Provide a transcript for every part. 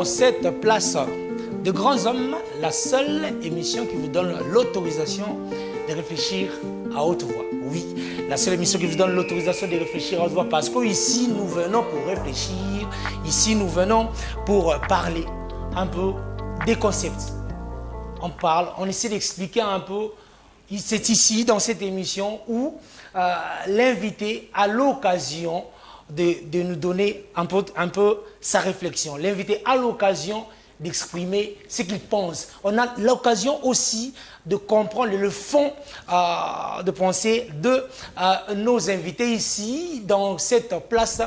cette place de grands hommes, la seule émission qui vous donne l'autorisation de réfléchir à haute voix. Oui, la seule émission qui vous donne l'autorisation de réfléchir à haute voix, parce qu'ici, nous venons pour réfléchir, ici, nous venons pour parler un peu des concepts. On parle, on essaie d'expliquer un peu. C'est ici, dans cette émission, où l'invité a l'occasion de nous donner un peu sa réflexion. L'invité a l'occasion d'exprimer ce qu'il pense. On a l'occasion aussi de comprendre le fond de pensée de nos invités ici, dans cette place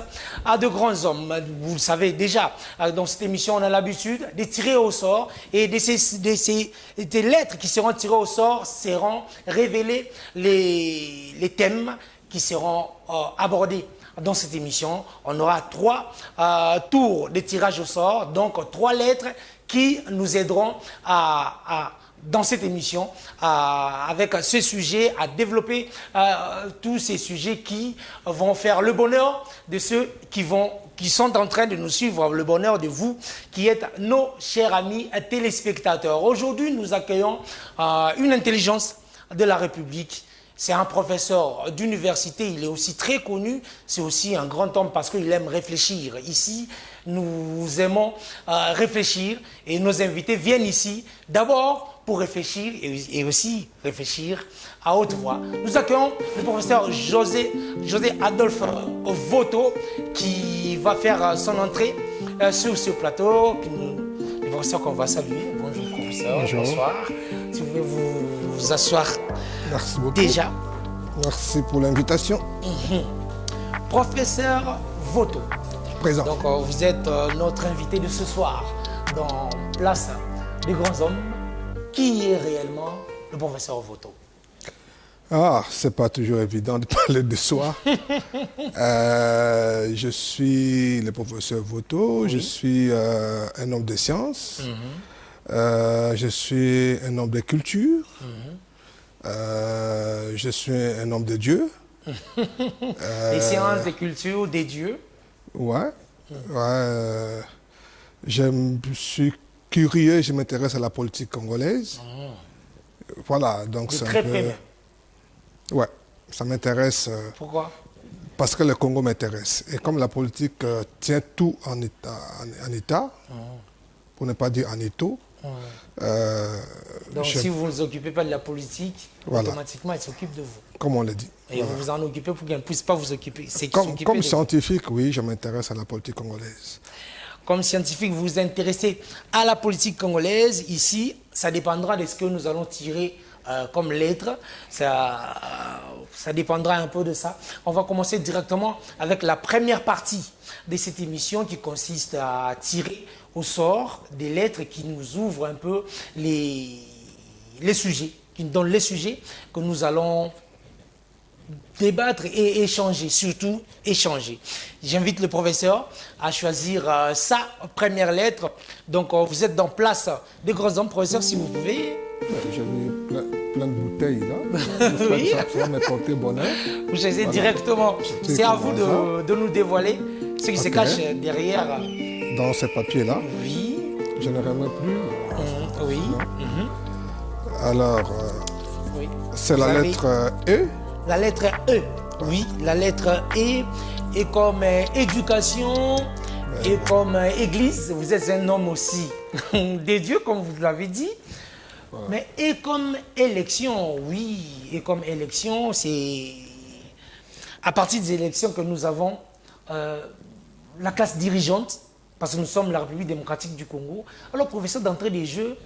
de grands hommes. Vous le savez déjà, dans cette émission, on a l'habitude de tirer au sort, et des lettres qui seront tirées au sort seront révélées les thèmes qui seront abordés. Dans cette émission, on aura 3 tours de tirage au sort, donc 3 lettres qui nous aideront dans cette émission, avec ce sujet, à développer tous ces sujets qui vont faire le bonheur de ceux qui sont en train de nous suivre, le bonheur de vous, qui êtes nos chers amis téléspectateurs. Aujourd'hui, nous accueillons une intelligence de la République. C'est un professeur d'université, il est aussi très connu, c'est aussi un grand homme parce qu'il aime réfléchir. Ici, nous aimons réfléchir, et nos invités viennent ici d'abord pour réfléchir et aussi réfléchir à haute voix. Nous accueillons le professeur José Adolphe Voto qui va faire son entrée sur ce plateau. Le professeur qu'on va saluer. Bonjour professeur, bonjour. Bonsoir. Si vous pouvez vous asseoir. Merci beaucoup. Déjà. Merci pour l'invitation. Professeur Voto. Présent. Donc vous êtes notre invité de ce soir dans Place des grands hommes. Qui est réellement le professeur Voto? Ah, c'est pas toujours évident de parler de soi. Je suis le professeur Voto, oui. Je suis un homme de sciences, je suis un homme de culture, je suis un homme de Dieu. Les sciences de culture des dieux. Ouais, je suis curieux, je m'intéresse à la politique congolaise. Voilà, donc c'est très un peu... près. Ouais, ça m'intéresse. Pourquoi? Parce que le Congo m'intéresse. Et comme la politique tient tout en état, pour ne pas dire en étau. Donc si vous ne vous occupez pas de la politique, voilà. Automatiquement, elle s'occupe de vous. Comme on l'a dit. Et voilà. Vous vous en occupez pour qu'elle ne puisse pas vous occuper. Comme scientifique, oui, je m'intéresse à la politique congolaise. Comme scientifique, vous vous intéressez à la politique congolaise. Ici, ça dépendra de ce que nous allons tirer comme lettres. Ça dépendra un peu de ça. On va commencer directement avec la première partie de cette émission qui consiste à tirer au sort des lettres qui nous ouvrent un peu les sujets, qui nous donnent les sujets que nous allons débattre et échanger, surtout échanger. J'invite le professeur à choisir sa première lettre. Donc vous êtes dans Place des grands hommes. Professeur, si vous pouvez. J'ai mis plein de bouteilles là. Oui. Ça va me porter bonheur. Vous choisissez directement. C'est à vous de nous dévoiler ce qui se cache derrière. Dans ces papiers là. Oui. Je ne remets plus. Oui. Alors, oui. C'est la lettre E. La lettre E, oui, la lettre E est comme éducation et comme église. Vous êtes un homme aussi des dieux, comme vous l'avez dit. Ouais. Mais et comme élection, oui, et comme élection, c'est à partir des élections que nous avons la classe dirigeante, parce que nous sommes la République démocratique du Congo. Alors, professeur, d'entrée des jeux,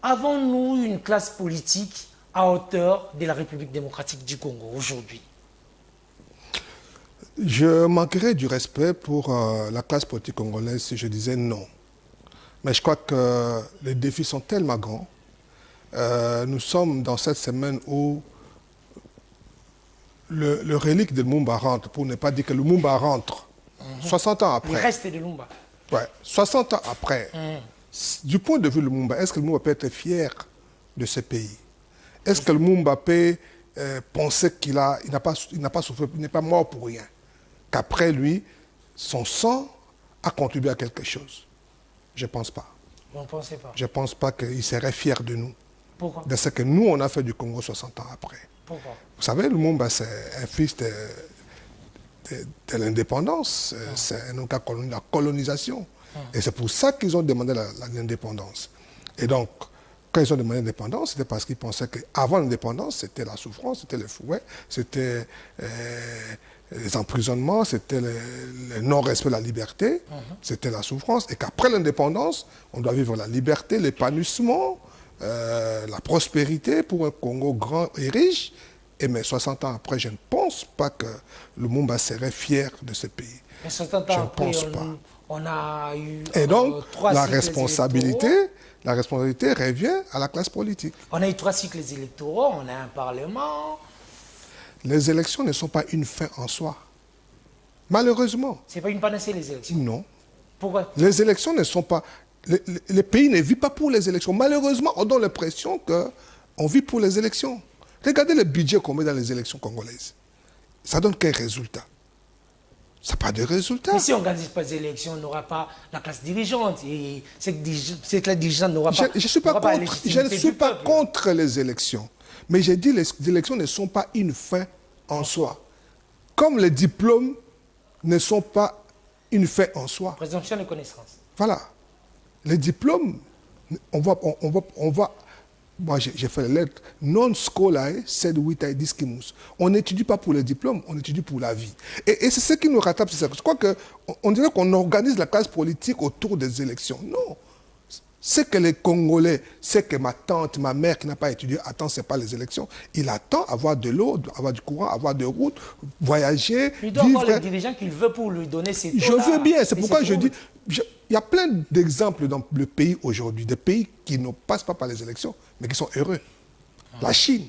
avons-nous une classe politique à hauteur de la République démocratique du Congo aujourd'hui? Je manquerais du respect pour la classe politique congolaise si je disais non. Mais je crois que les défis sont tellement grands. Nous sommes dans cette semaine où le relique de Lumumba rentre, pour ne pas dire que Lumumba rentre, 60 ans après. Le reste de Lumumba. Ouais, 60 ans après. Du point de vue de Lumumba, est-ce que Lumumba peut être fier de ce pays? Est-ce que Lumumba peut penser qu'il n'a pas souffert, il n'est pas mort pour rien? Qu'après lui, son sang a contribué à quelque chose? Je ne pense pas. Vous ne pensez pas? Je ne pense pas qu'il serait fier de nous. Pourquoi? De ce que nous, on a fait du Congo 60 ans après. Pourquoi? Vous savez, Lumumba, c'est un fils de l'indépendance. C'est un cas de la colonisation. Et c'est pour ça qu'ils ont demandé l'indépendance. Et donc, quand ils ont demandé l'indépendance, c'était parce qu'ils pensaient qu'avant l'indépendance, c'était la souffrance, c'était le fouet, c'était les emprisonnements, c'était le non-respect de la liberté, c'était la souffrance. Et qu'après l'indépendance, on doit vivre la liberté, l'épanouissement, la prospérité pour un Congo grand et riche. Et mais 60 ans après, je ne pense pas que Lumumba serait fier de ce pays. Mais 60 Je ans ne après, pense pas. on a eu Et donc, 3 la cycles responsabilité revient à la classe politique. On a eu 3 cycles électoraux, on a un parlement. Les élections ne sont pas une fin en soi. Malheureusement. Ce n'est pas une panacée, les élections. Non. Pourquoi? Les élections ne sont pas... Les pays ne vivent pas pour les élections. Malheureusement, on donne l'impression qu'on vit pour les élections. Regardez le budget qu'on met dans les élections congolaises. Ça donne quel résultat? Ça n'a pas de résultat. Mais si on n'organise pas les élections, on n'aura pas la classe dirigeante. Et cette classe dirigeante n'aura pas... Je ne suis pas contre les élections. Mais j'ai dit que les élections ne sont pas une fin en soi. Comme les diplômes ne sont pas une fin en soi. Présomption de connaissance. Voilà. Les diplômes, on va moi j'ai fait les lettres, non scolae sed vitae discimus. On n'étudie pas pour les diplômes, on étudie pour la vie. Et c'est ce qui nous rattrape, c'est ça. Je crois qu'on dirait qu'on organise la classe politique autour des élections. Non. C'est que les Congolais, c'est que ma tante, ma mère qui n'a pas étudié, attend, ce n'est pas les élections. Il attend avoir de l'eau, avoir du courant, avoir des routes, voyager. Il doit avoir les dirigeants qu'il veut pour lui donner ses taux. Je veux bien, c'est pourquoi je dis, il y a plein d'exemples dans le pays aujourd'hui, des pays qui ne passent pas par les élections, mais qui sont heureux. La Chine,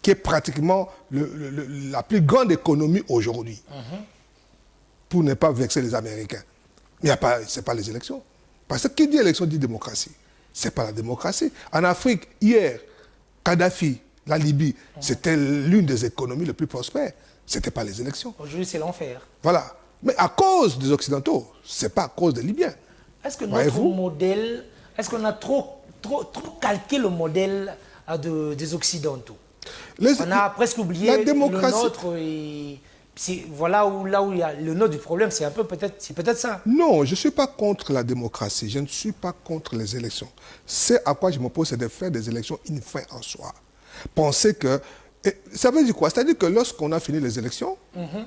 qui est pratiquement la plus grande économie aujourd'hui, pour ne pas vexer les Américains. Mais ce n'est pas les élections. Parce que qui dit élection dit démocratie. Ce n'est pas la démocratie. En Afrique, hier, Kadhafi, la Libye, c'était l'une des économies les plus prospères. Ce n'était pas les élections. Aujourd'hui, c'est l'enfer. Voilà. Mais à cause des Occidentaux, ce n'est pas à cause des Libyens. Est-ce que notre modèle, est-ce qu'on a trop calqué le modèle des Occidentaux? On a presque oublié la démocratie. Le nôtre. Voilà là où il y a le nœud du problème, c'est peut-être ça. Non, je ne suis pas contre la démocratie, je ne suis pas contre les élections. C'est à quoi je m'oppose, c'est de faire des élections une fin en soi. Penser que... ça veut dire quoi? C'est-à-dire que lorsqu'on a fini les élections,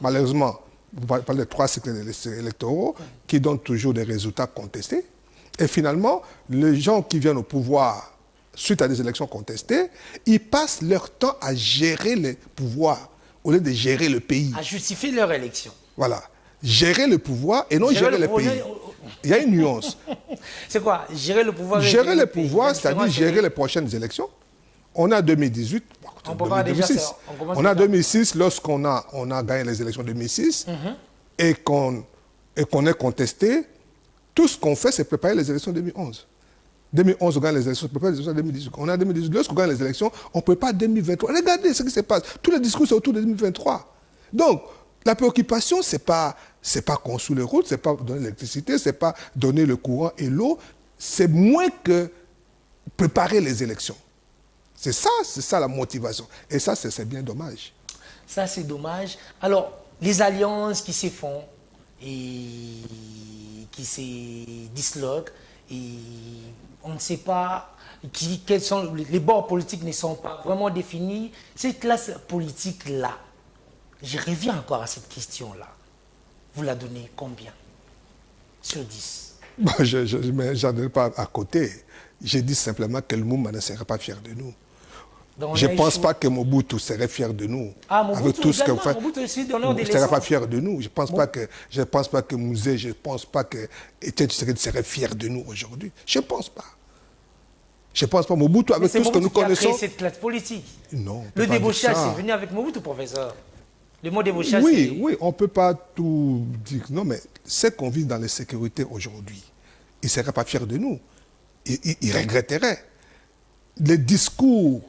malheureusement, vous parlez de 3 cycles électoraux qui donnent toujours des résultats contestés, et finalement, les gens qui viennent au pouvoir suite à des élections contestées, ils passent leur temps à gérer les pouvoirs au lieu de gérer le pays. À justifier leur élection. Voilà. Gérer le pouvoir et non gérer le pays. Il y a une nuance. C'est quoi? Gérer le pouvoir. Gérer le pouvoir, c'est-à-dire gérer les prochaines élections. On a 2018, on a 2006, lorsqu'on a gagné les élections de 2006 et qu'on est contesté, tout ce qu'on fait, c'est préparer les élections de 2011. 2011, on gagne les élections, on prépare les élections de 2018. On est en 2018, lorsqu'on gagne les élections, on ne prépare 2023. Regardez ce qui se passe. Tous les discours sont autour de 2023. Donc, la préoccupation, ce n'est pas construire les routes, ce n'est pas donner l'électricité, ce n'est pas donner le courant et l'eau. C'est moins que préparer les élections. C'est ça la motivation. Et ça, c'est bien dommage. Ça, c'est dommage. Alors, les alliances qui se font et qui se disloquent, et on ne sait pas quels sont les bords politiques ne sont pas vraiment définis. Cette classe politique-là, je reviens encore à cette question-là. Vous la donnez combien sur 10? Bon, je n'en ai pas à côté. Je dis simplement que le Lumumba ne serait pas fier de nous. Donc, je ne pense pas que Mobutu serait fier de nous. Ah, Mobutu, avec tout ce qu'on fait. Mobutu aussi ne serait pas fier de nous. Je ne pense pas que Mouzé, je ne pense pas que Étienne Tshisekedi serait fier de nous aujourd'hui. Je ne pense pas. Je ne pense pas. Mobutu, avec tout ce que nous connaissons... C'est Mobutu qui a créé cette classe politique. Non. Le débauchage, c'est venu avec Mobutu, professeur. Le mot débauchage, oui, on ne peut pas tout dire. Non, mais ce qu'on vit dans les sécurités aujourd'hui, il ne serait pas fier de nous. Il regretterait. Les discours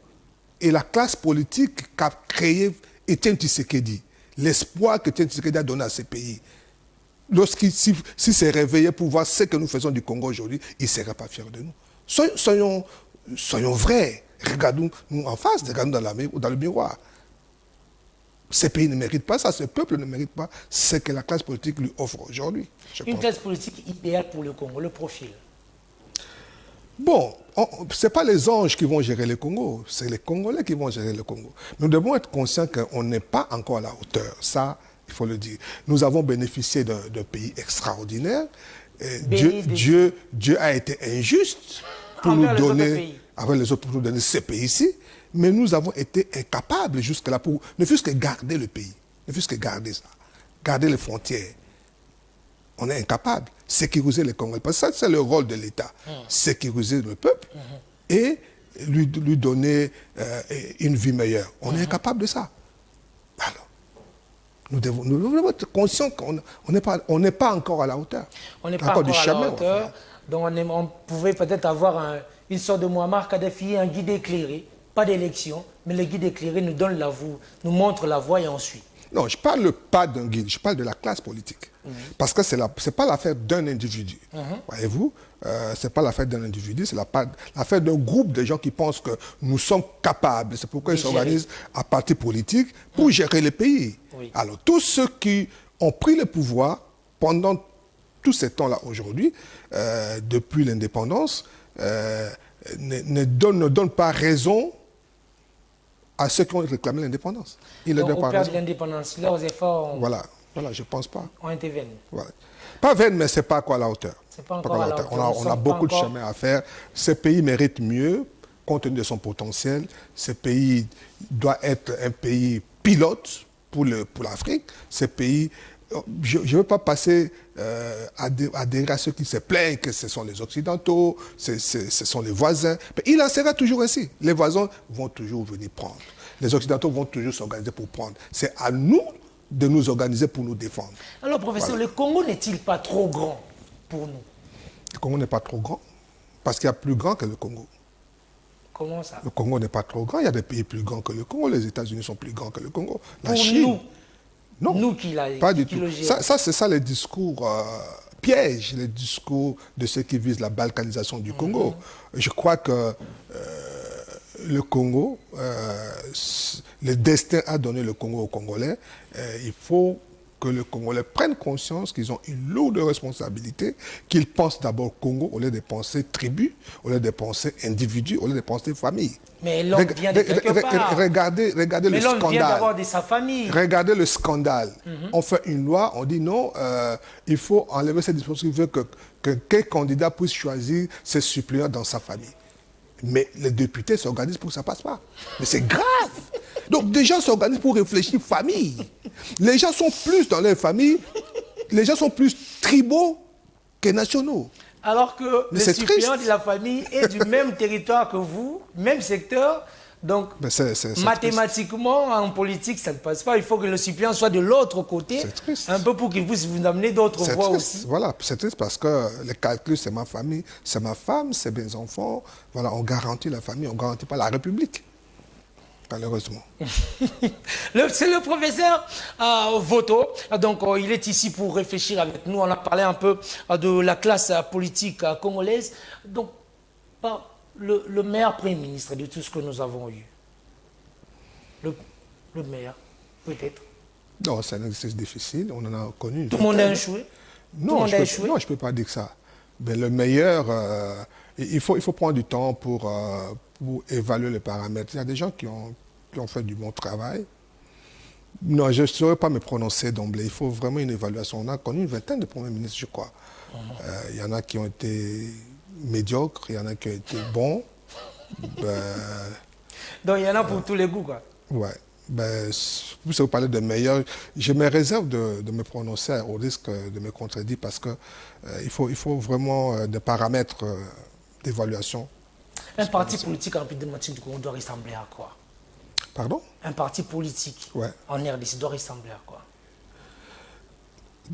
et la classe politique qu'a créé Étienne Tshisekedi, l'espoir que Étienne Tshisekedi a donné à ce pays, Lorsqu'il s'il s'est réveillé pour voir ce que nous faisons du Congo aujourd'hui, il ne serait pas fier de nous. Soyons vrais. Regardons-nous en face, regardons dans le miroir. Ces pays ne méritent pas ça, ce peuple ne mérite pas ce que la classe politique lui offre aujourd'hui. Une classe politique idéale pour le Congo, le profil. Bon, ce n'est pas les anges qui vont gérer le Congo, c'est les Congolais qui vont gérer le Congo. Nous devons être conscients qu'on n'est pas encore à la hauteur, ça, il faut le dire. Nous avons bénéficié d'un pays extraordinaire. Dieu a été injuste pour nous donner, avec les autres, pour nous donner ce pays-ci, mais nous avons été incapables jusque-là pour ne fût-ce que garder le pays, ne fût-ce que garder ça, garder les frontières. On est incapable. Sécuriser les Congolais. Parce que ça, c'est le rôle de l'État. Sécuriser le peuple et lui donner une vie meilleure. On est incapable de ça. Alors, nous devons être conscients qu'on n'est pas encore à la hauteur. On n'est pas encore à la hauteur. Donc on pouvait peut-être avoir une sorte de Muammar Kadhafi, un guide éclairé. Pas d'élection, mais le guide éclairé nous donne la voie, nous montre la voie et on suit. Non, je ne parle pas d'un guide, je parle de la classe politique. Parce que ce n'est pas l'affaire d'un individu. Voyez-vous, ce n'est pas l'affaire d'un individu, c'est l'affaire d'un groupe de gens qui pensent que nous sommes capables. C'est pourquoi ils s'organisent à parti politique pour gérer le pays. Oui. Alors, tous ceux qui ont pris le pouvoir pendant tous ces temps-là aujourd'hui, depuis l'indépendance, ne donnent pas raison à ceux qui ont réclamé l'indépendance. Donc, au père de l'indépendance, leurs efforts voilà, je ne pense pas. Ont été vaines. Voilà. Pas vaines, mais ce n'est pas quoi à la hauteur. C'est pas encore à la hauteur. On a beaucoup de chemin à faire. Ce pays mérite mieux, compte tenu de son potentiel. Ce pays doit être un pays pilote pour l'Afrique. Ce pays... Je ne veux pas passer à dire à ceux qui se plaignent que ce sont les Occidentaux, ce sont les voisins. Mais il en sera toujours ainsi. Les voisins vont toujours venir prendre. Les Occidentaux vont toujours s'organiser pour prendre. C'est à nous de nous organiser pour nous défendre. Alors, professeur, voilà. Le Congo n'est-il pas trop grand pour nous? Le Congo n'est pas trop grand parce qu'il y a plus grand que le Congo. Comment ça? Le Congo n'est pas trop grand. Il y a des pays plus grands que le Congo. Les États-Unis sont plus grands que le Congo. La Chine... Nous. Non, nous qui pas du tout. Ça c'est ça les discours pièges, les discours de ceux qui visent la balkanisation du Congo. Je crois que le Congo, le destin a donné le Congo aux Congolais. Il faut que les Congolais prennent conscience qu'ils ont une lourde responsabilité, qu'ils pensent d'abord Congo au lieu de penser tribu, au lieu de penser individu, au lieu de penser famille. Mais l'homme vient de quelque part. Regardez le scandale. L'homme vient d'abord de sa famille. Regardez le scandale. On fait une loi, on dit non, il faut enlever cette disposition qui veut que quel candidat puisse choisir ses suppléants dans sa famille. Mais les députés s'organisent pour que ça ne passe pas. Mais c'est grave. Donc des gens s'organisent pour réfléchir famille. Les gens sont plus dans leur famille, les gens sont plus tribaux que nationaux. Alors que le suppléant de la famille est du même territoire que vous, même secteur. Donc, mathématiquement, en politique, ça ne passe pas. Il faut que le suppléant soit de l'autre côté, un peu pour qu'il puisse vous amener d'autres voies aussi. Voilà, c'est triste parce que le calcul, c'est ma famille, c'est ma femme, c'est mes enfants. Voilà, on garantit la famille, on ne garantit pas la République. Malheureusement. C'est le professeur Voto. Donc, il est ici pour réfléchir avec nous. On a parlé un peu de la classe politique congolaise. Donc, le meilleur Premier ministre de tout ce que nous avons eu. Le meilleur, peut-être. Non, c'est un exercice difficile. On en a connu. Tout le monde a échoué. Non, je ne peux pas dire ça. Mais le meilleur, il faut prendre du temps pour évaluer les paramètres. Il y a des gens qui ont fait du bon travail. Non, je ne saurais pas me prononcer d'emblée. Il faut vraiment une évaluation. On a connu une vingtaine de premiers ministres, je crois. Il y en a qui ont été médiocres, il y en a qui ont été bons. Donc il y en a pour tous les goûts, quoi. Ouais. Vous savez parler de meilleurs. Je me réserve de me prononcer au risque de me contredire parce que il faut vraiment des paramètres d'évaluation. Un parti politique en République démocratique du Congo doit ressembler à quoi? Pardon? Un parti politique en RDC doit ressembler à quoi?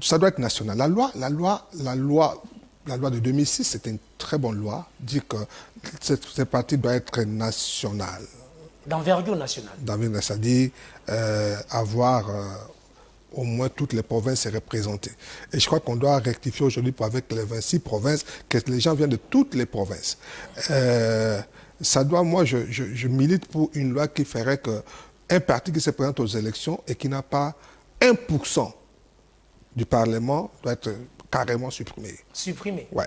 Ça doit être national. La loi de 2006, c'était une très bonne loi, dit que ce parti doit être national. D'envergure nationale. C'est-à-dire avoir au moins toutes les provinces sont représentées. Et je crois qu'on doit rectifier aujourd'hui avec les 26 provinces, que les gens viennent de toutes les provinces. Ça doit, moi, je milite pour une loi qui ferait qu'un parti qui se présente aux élections et qui n'a pas 1% du Parlement doit être carrément supprimé. Supprimé. Ouais.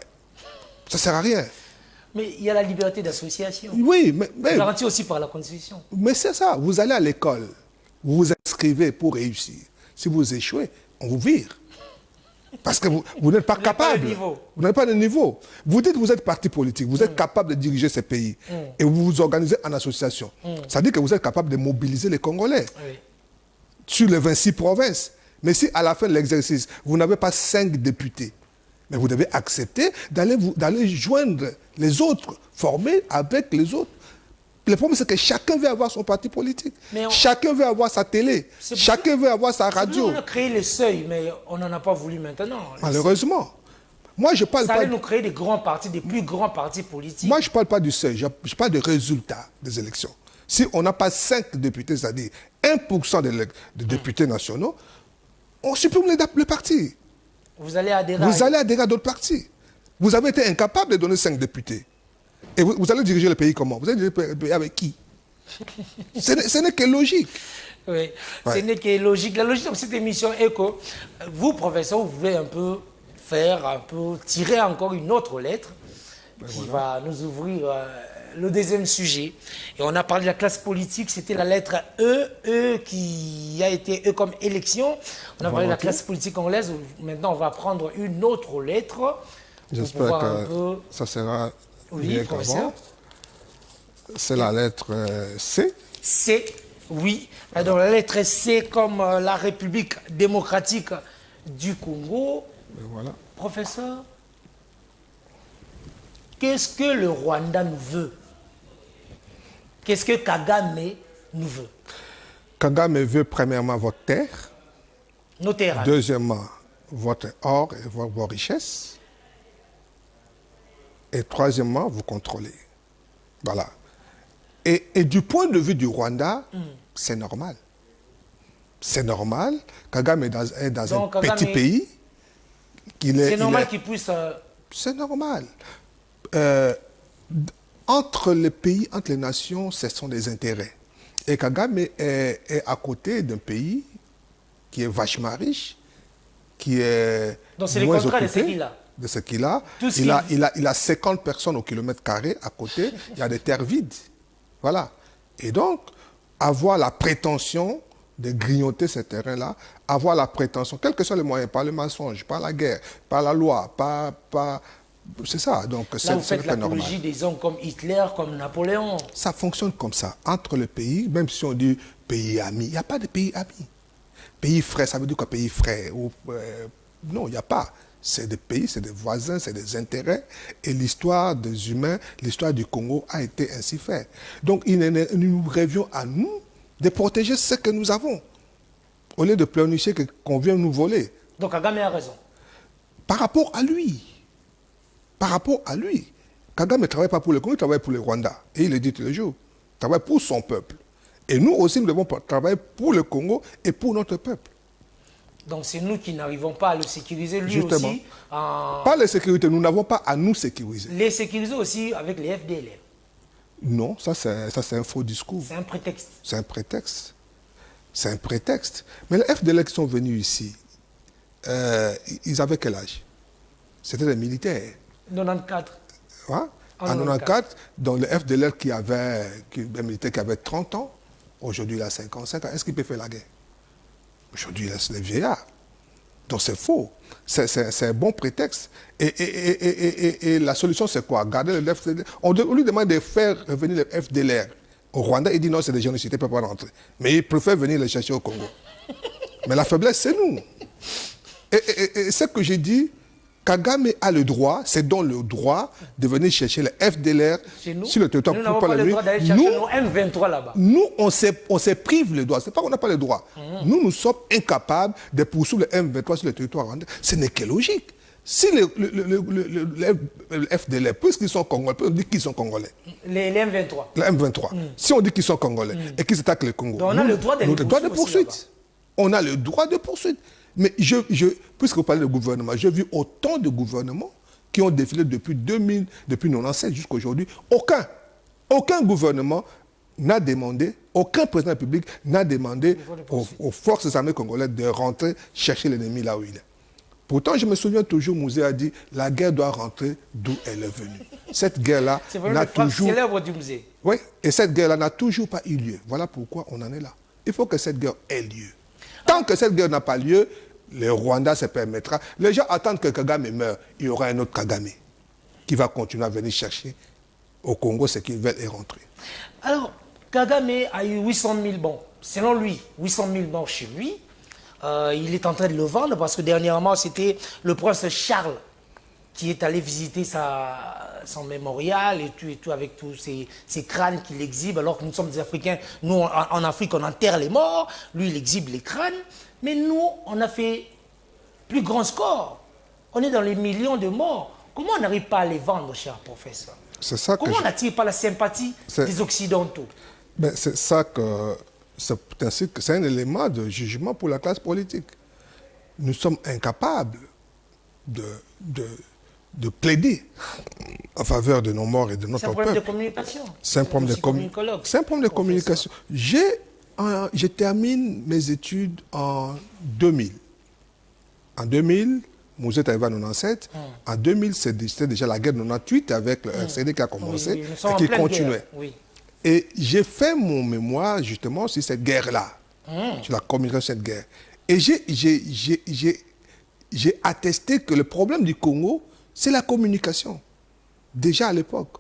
Ça ne sert à rien. Mais il y a la liberté d'association. Oui, mais garantie aussi par la Constitution. Mais c'est ça. Vous allez à l'école, vous vous inscrivez pour réussir. Si vous échouez, on vous vire. Parce que vous n'êtes pas capable. Vous n'avez pas de niveau. Vous dites que vous êtes parti politique, vous êtes capable de diriger ces pays. Et vous vous organisez en association. Ça veut dire que vous êtes capable de mobiliser les Congolais sur les 26 provinces. Mais si à la fin de l'exercice, vous n'avez pas 5 députés, mais vous devez accepter d'aller joindre les autres, former avec les autres. Le problème, c'est que chacun veut avoir son parti politique. Chacun veut avoir sa télé. Chacun veut avoir sa radio. On a créé le seuil, mais on n'en a pas voulu maintenant. Malheureusement. Moi, je parle ça allait nous créer des grands partis, des plus grands partis politiques. Moi, je ne parle pas du seuil. Je parle des résultats des élections. Si on n'a pas 5 députés, c'est-à-dire 1% des députés nationaux, on supprime les partis. Vous allez adhérer à d'autres partis. Vous avez été incapable de donner 5 députés. Et vous allez diriger le pays comment? Vous allez diriger le pays avec qui? Ce n'est que logique. Oui, ce n'est que logique. La logique de cette émission est que vous, professeur, vous voulez un peu tirer encore une autre lettre qui va nous ouvrir le deuxième sujet. Et on a parlé de la classe politique, c'était la lettre E qui a été E comme élection. On a parlé de la classe politique congolaise. Maintenant, on va prendre une autre lettre. J'espère que ça sera bien qu'avant. C'est la lettre C. C, oui. Donc la lettre C comme la République démocratique du Congo. Et voilà. Professeur, qu'est-ce que le Rwanda nous veut? Qu'est-ce que Kagame nous veut? Kagame veut premièrement votre terre. Nos terres. Deuxièmement, votre or et vos richesses. Et troisièmement, vous contrôlez. Voilà. Et du point de vue du Rwanda, c'est normal. C'est normal. Kagame est dans un petit pays. C'est normal qu'il puisse... C'est normal. Entre les pays, entre les nations, ce sont des intérêts. Et Kagame est à côté d'un pays qui est vachement riche, qui est donc c'est le contraire de ce qu'il a. De ce qu'il a. Il a 50 personnes au kilomètre carré à côté, il y a des terres vides. Voilà. Et donc, avoir la prétention de grignoter ces terrains-là, avoir la prétention, quels que soient les moyens, par le mensonge, par la guerre, par la loi, par c'est ça. Donc, là, vous faites l'apologie des hommes comme Hitler, comme Napoléon. Ça fonctionne comme ça. Entre les pays, même si on dit pays amis, il n'y a pas de pays amis. Pays frères, ça veut dire quoi, pays frères? Non, il n'y a pas. C'est des pays, c'est des voisins, c'est des intérêts. Et l'histoire des humains, l'histoire du Congo a été ainsi faite. Donc, nous rêvions à nous de protéger ce que nous avons, au lieu de pleurnicher qu'on vient nous voler. Donc, Kagame a raison. Par rapport à lui. Par rapport à lui. Kagame ne travaille pas pour le Congo, il travaille pour le Rwanda. Et il le dit tous les jours. Il travaille pour son peuple. Et nous aussi, nous devons travailler pour le Congo et pour notre peuple. Donc c'est nous qui n'arrivons pas à le sécuriser, lui justement. Aussi. Pas la sécurité, nous n'avons pas à nous sécuriser. Les sécuriser aussi avec les FDLR. Non, ça c'est un faux discours. C'est un prétexte. C'est un prétexte. C'est un prétexte. Mais les FDLR qui sont venus ici, ils avaient quel âge? C'était des militaires. 94. Ouais? En 94, donc le FDLR un militaire qui avait 30 ans, aujourd'hui il a 55 ans, est-ce qu'il peut faire la guerre? Aujourd'hui, il laisse les vieillards. Donc c'est faux. C'est un bon prétexte. Et la solution, c'est quoi? Garder le FDLR. On lui demande de faire revenir les FDLR au Rwanda. Il dit non, c'est des génocides, ils ne peuvent pas rentrer. Mais il préfère venir les chercher au Congo. Mais la faiblesse, c'est nous. Et ce que j'ai dit, Kagame a le droit, c'est donc le droit de venir chercher les FDLR sur le territoire. Nous n'avons pas le droit d'aller chercher nos M23 là-bas. Nous, on se prive le droit. Ce n'est pas qu'on n'a pas le droit. Nous sommes incapables de poursuivre les M23 sur le territoire rwandais. Ce n'est que logique. Si le FDLR, puisqu'ils sont congolais, on dit qu'ils sont congolais. Les M23. Les M23. Si on dit qu'ils sont congolais et qu'ils attaquent le Congo, donc on a le droit de poursuite. On a le droit de poursuivre. Mais puisque vous parlez de gouvernement, j'ai vu autant de gouvernements qui ont défilé depuis 2000, depuis 1997 jusqu'à aujourd'hui. Aucun gouvernement n'a demandé, aucun président de la République n'a demandé aux forces armées congolaises de rentrer chercher l'ennemi là où il est. Pourtant, je me souviens toujours, Mouzé a dit, la guerre doit rentrer d'où elle est venue. Cette guerre-là n'a toujours... célèbre du musée. Oui, et cette guerre-là n'a toujours pas eu lieu. Voilà pourquoi on en est là. Il faut que cette guerre ait lieu. Tant que cette guerre n'a pas lieu, le Rwanda se permettra. Les gens attendent que Kagame meure. Il y aura un autre Kagame qui va continuer à venir chercher au Congo ce qu'ils veulent et rentrer. Alors, Kagame a eu 800 000 bons. Selon lui, 800 000 bons chez lui. Il est en train de le vendre parce que dernièrement, c'était le prince Charles qui est allé visiter son mémorial et tout avec tous ces crânes qu'il exhibe, alors que nous sommes des Africains. Nous, en Afrique, on enterre les morts. Lui, il exhibe les crânes. Mais nous, on a fait plus grand score. On est dans les millions de morts. Comment on n'arrive pas à les vendre, cher professeur? C'est ça. Comment on n'attire pas la sympathie des Occidentaux? Ben, c'est ça que... C'est un élément de jugement pour la classe politique. Nous sommes incapables de plaider en faveur de nos morts et de notre peuple. C'est un problème de communication. C'est un problème de communication. Je termine mes études en 2000. En 2000, Mouzé est arrivé en 97. En 2000, c'était déjà la guerre de 98 avec le RCD qui a commencé et qui continuait. Oui. Et j'ai fait mon mémoire justement sur cette guerre-là, sur la communication de cette guerre. Et j'ai attesté que le problème du Congo, c'est la communication. Déjà à l'époque,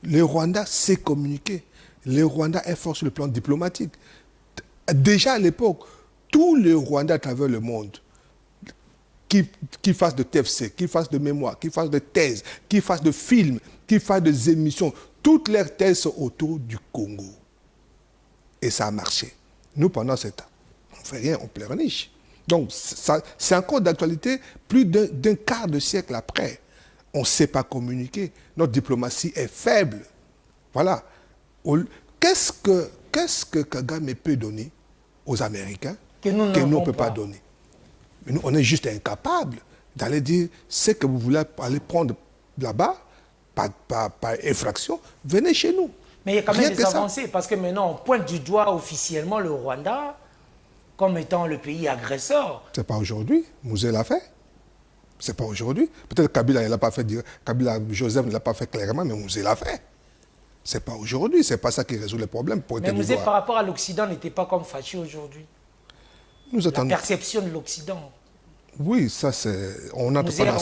le Rwanda sait communiquer. Le Rwanda est fort sur le plan diplomatique. Déjà à l'époque, tous les Rwandais à travers le monde, qui fassent de TFC, qui fassent de mémoire, qui fassent de thèses, qui fassent de films, qui fassent des émissions, toutes leurs thèses sont autour du Congo. Et ça a marché. Nous, pendant ce temps, on ne fait rien, on pleurniche. Donc, c'est encore d'actualité plus d'un quart de siècle après. On ne sait pas communiquer. Notre diplomatie est faible. Voilà. Qu'est-ce que Kagame peut donner aux Américains que nous ne pouvons pas donner? Mais nous, on est juste incapables d'aller dire ce que vous voulez aller prendre là-bas, par infraction, venez chez nous. Mais il y a quand même des avancées, parce que maintenant, on pointe du doigt officiellement le Rwanda comme étant le pays agresseur. Ce n'est pas aujourd'hui. Mouzé l'a fait. Ce n'est pas aujourd'hui. Peut-être Kabila ne l'a pas fait, Kabila Joseph ne l'a pas fait clairement, mais Mouzé l'a fait. Ce n'est pas aujourd'hui. Ce n'est pas ça qui résout les problèmes. Mais Mouzé, par rapport à l'Occident, n'était pas comme Fachi aujourd'hui. La perception de l'Occident. Oui, ça c'est... On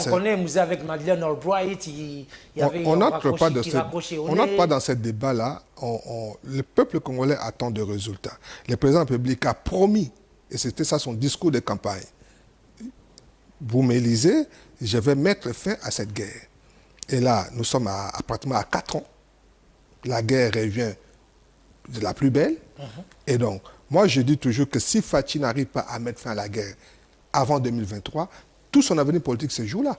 connaît Mouzé avec Madeleine Albright, il y avait on n'entre pas dans ce débat-là. Le peuple congolais attend des résultats. Le président de la République a promis, et c'était ça son discours de campagne, vous m'élisez, je vais mettre fin à cette guerre. Et là, nous sommes pratiquement à 4 ans. La guerre revient de la plus belle. Et donc, moi je dis toujours que si Fachi n'arrive pas à mettre fin à la guerre avant 2023, tout son avenir politique se joue là.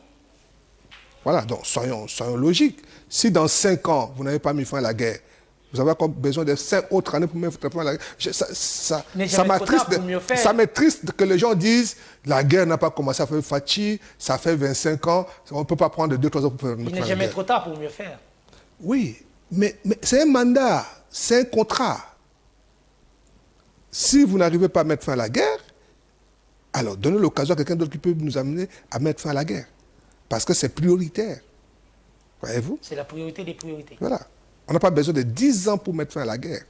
Voilà, donc soyons logiques. Si dans 5 ans, vous n'avez pas mis fin à la guerre, vous avez encore besoin de 5 autres années pour mettre fin à la guerre. Ça m'attriste que les gens disent la guerre n'a pas commencé à faire Fachi, ça fait 25 ans, on ne peut pas prendre 2-3 ans pour faire. Il n'est jamais trop tard pour mieux faire. Oui, mais c'est un mandat, c'est un contrat. Si vous n'arrivez pas à mettre fin à la guerre, alors donnez l'occasion à quelqu'un d'autre qui peut nous amener à mettre fin à la guerre. Parce que c'est prioritaire. Voyez-vous? C'est la priorité des priorités. Voilà. On n'a pas besoin de 10 ans pour mettre fin à la guerre.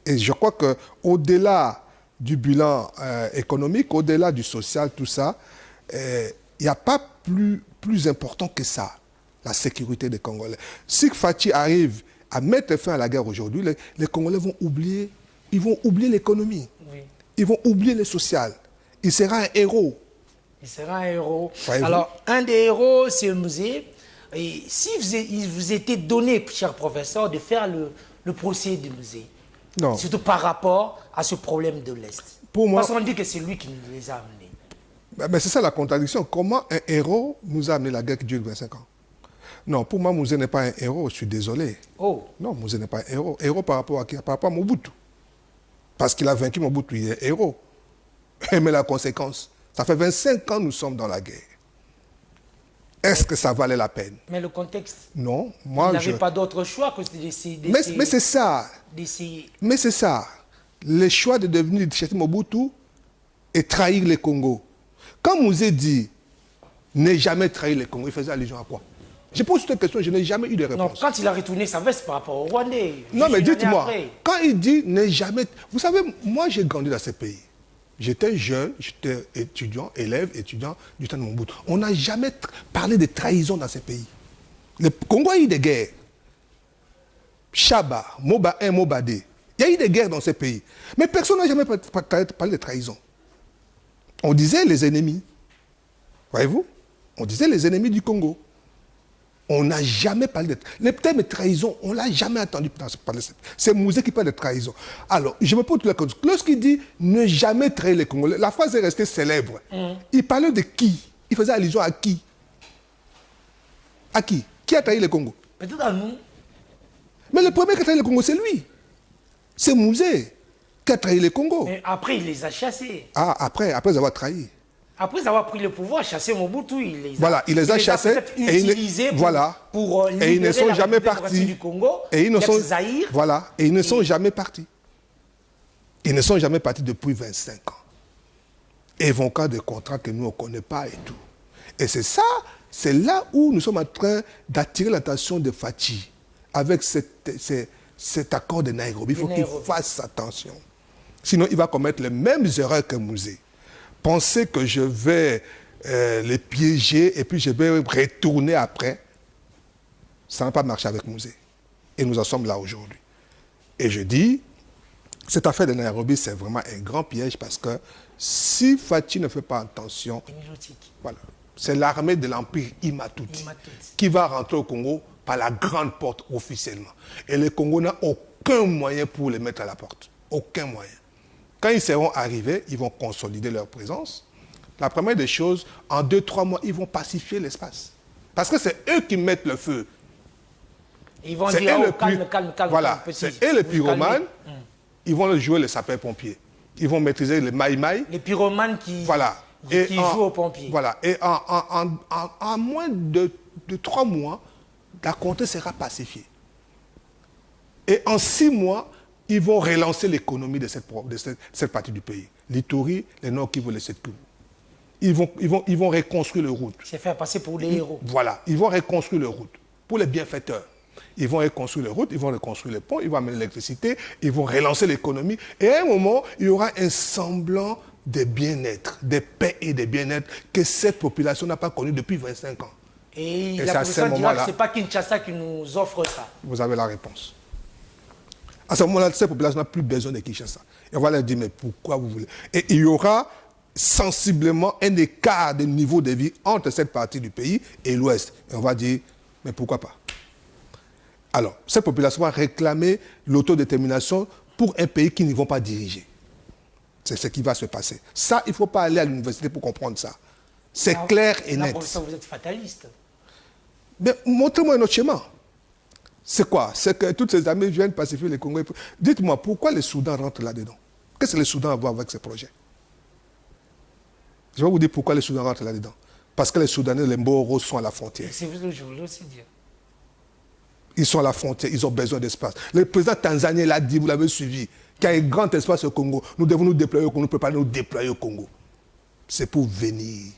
Et je crois qu'au-delà du bilan économique, au-delà du social, tout ça, il n'y a pas plus important que ça, la sécurité des Congolais. Si Fachi arrive à mettre fin à la guerre aujourd'hui, les Congolais vont oublier, ils vont oublier l'économie. Oui. Ils vont oublier le social. Il sera un héros. Il sera un héros. Alors, un des héros, c'est Mouzé. Et si il vous était donné, cher professeur, de faire le procès de Mouzé, non. Surtout par rapport à ce problème de l'Est. Parce qu'on dit que c'est lui qui nous les a amenés. Mais c'est ça la contradiction. Comment un héros nous a amené la guerre qui dure 25 ans? Non, pour moi, Mouzé n'est pas un héros, je suis désolé. Oh. Non, Mouzé n'est pas un héros. Héros par rapport à qui? Par rapport à Mobutu. Parce qu'il a vaincu Mobutu, il est héros. Mais la conséquence, ça fait 25 ans que nous sommes dans la guerre. Est-ce que ça valait la peine? Mais le contexte, Non, vous moi n'avez pas d'autre choix que d'essayer. Mais c'est ça. Mais c'est ça. Le choix de devenir Tshisekedi Mobutu et trahir les Congos. Quand Mouzé dit ne jamais trahir les Congos, il faisait allusion à quoi? Je pose cette question, je n'ai jamais eu de réponse. Non, quand il a retourné sa veste par rapport au Rwandais. Non, mais juste une année dites-moi, après. quand il dit ne jamais... Vous savez, moi j'ai grandi dans ce pays. J'étais jeune, j'étais étudiant, élève, étudiant du temps de Mobutu. On n'a jamais parlé de trahison dans ce pays. Le Congo a eu des guerres. Chaba, Moba 1, Moba 2. Il y a eu des guerres dans ce pays. Mais personne n'a jamais parlé de trahison. On disait les ennemis. Voyez-vous? On disait les ennemis du Congo. On n'a jamais parlé de... Le terme de trahison, on ne l'a jamais entendu parler. C'est Mouzé qui parle de trahison. Alors, je me pose toute la question. Lorsqu'il dit ne jamais trahir les Congolais, la phrase est restée célèbre. Il parlait de qui? Il faisait allusion à qui? À qui? Qui a trahi les Congos? Peut-être à nous. Mais le premier qui a trahi les Congos, c'est lui. C'est Mouzé qui a trahi les Congos. Mais après, il les a chassés. Ah, après avoir trahi. Après avoir pris le pouvoir, chassé Mobutu, il les a chassés et utilisés pour et ils ne sont jamais partis du Congo, et ils ne sont Zaïre. Voilà, et ils ne sont jamais partis. Ils ne sont jamais partis depuis 25 ans. Évoquant des contrats que nous on ne connaît pas et tout. Et c'est ça, c'est là où nous sommes en train d'attirer l'attention de Fachi avec cet accord de Nairobi. Il faut qu'il fasse attention. Sinon, il va commettre les mêmes erreurs que Mouzé. Penser que je vais les piéger et puis je vais retourner après, ça n'a pas marché avec Mouzé. Et nous en sommes là aujourd'hui. Et je dis, cette affaire de Nairobi, c'est vraiment un grand piège parce que si Fachi ne fait pas attention, voilà, c'est l'armée de l'Empire Imatuti qui va rentrer au Congo par la grande porte officiellement. Et le Congo n'a aucun moyen pour les mettre à la porte. Aucun moyen. Quand ils seront arrivés, ils vont consolider leur présence. La première des choses, en 2-3 mois, ils vont pacifier l'espace. Parce que c'est eux qui mettent le feu. Ils vont dire, oh, calme. Voilà, c'est eux les pyromanes. Ils vont jouer les sapeurs-pompiers. Ils vont maîtriser les maïmaï. Les pyromanes qui jouent aux pompiers. Voilà, et en moins de 3 mois, la comté sera pacifiée. Et en 6 mois, ils vont relancer l'économie de cette partie du pays. L'Ituri, les Nord Kivu, les Sud Kivu. Ils vont reconstruire les routes. C'est faire passer pour les héros. Voilà, ils vont reconstruire les routes pour les bienfaiteurs. Ils vont reconstruire les routes, ils vont reconstruire les ponts, ils vont amener l'électricité, ils vont relancer l'économie. Et à un moment, il y aura un semblant de bien-être, de paix et de bien-être que cette population n'a pas connu depuis 25 ans. Et la population dira que ce n'est pas Kinshasa qui nous offre ça. Vous avez la réponse. À ce moment-là, cette population n'a plus besoin de Kinshasa. Et on va leur dire, mais pourquoi vous voulez? Et il y aura sensiblement un écart de niveau de vie entre cette partie du pays et l'Ouest. Et on va dire, mais pourquoi pas? Alors, cette population va réclamer l'autodétermination pour un pays qu'ils ne vont pas diriger. C'est ce qui va se passer. Ça, il ne faut pas aller à l'université pour comprendre ça. C'est clair et net. Pour ça, vous êtes fataliste. Mais montrez-moi un autre schéma. C'est quoi? C'est que toutes ces armées viennent pacifier les Congolais. Dites-moi, pourquoi les Soudans rentrent là-dedans? Qu'est-ce que les Soudans ont à voir avec ces projets? Je vais vous dire pourquoi les Soudans rentrent là-dedans. Parce que les Soudanais, les Mboro, sont à la frontière. C'est ce que je voulais aussi dire. Ils sont à la frontière, ils ont besoin d'espace. Le président tanzanien l'a dit, vous l'avez suivi, qu'il y a un grand espace au Congo. Nous devons nous déployer au Congo, nous préparer nous déployer au Congo. C'est pour venir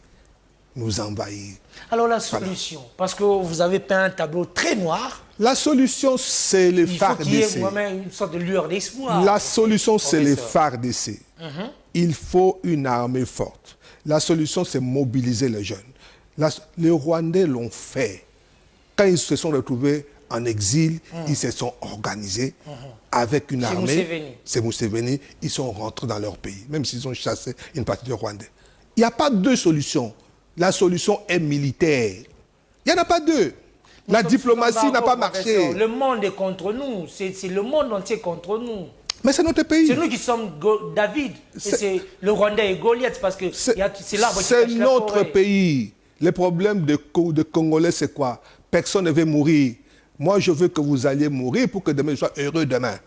nous envahir. Alors la solution, voilà. Parce que vous avez peint un tableau très noir. La solution, c'est le phare d'essai. Il faut qu'il y ait moi-même une sorte de lueur d'espoir. La solution, c'est le phare d'essai. Il faut une armée forte. La solution, c'est mobiliser les jeunes. Les Rwandais l'ont fait. Quand ils se sont retrouvés en exil, ils se sont organisés avec une armée. C'est Museveni. Ils sont rentrés dans leur pays, même s'ils ont chassé une partie des Rwandais. Il n'y a pas deux solutions. La solution est militaire. Il n'y en a pas deux. La diplomatie n'a pas marché. Le monde est contre nous. C'est le monde entier contre nous. Mais c'est notre pays. C'est nous qui sommes David. Et c'est le Rwandais et Goliath parce que c'est l'arbre qui cache la forêt. C'est notre pays. Le problème de Congolais, c'est quoi? Personne ne veut mourir. Moi, je veux que vous alliez mourir pour que demain, je sois heureux demain.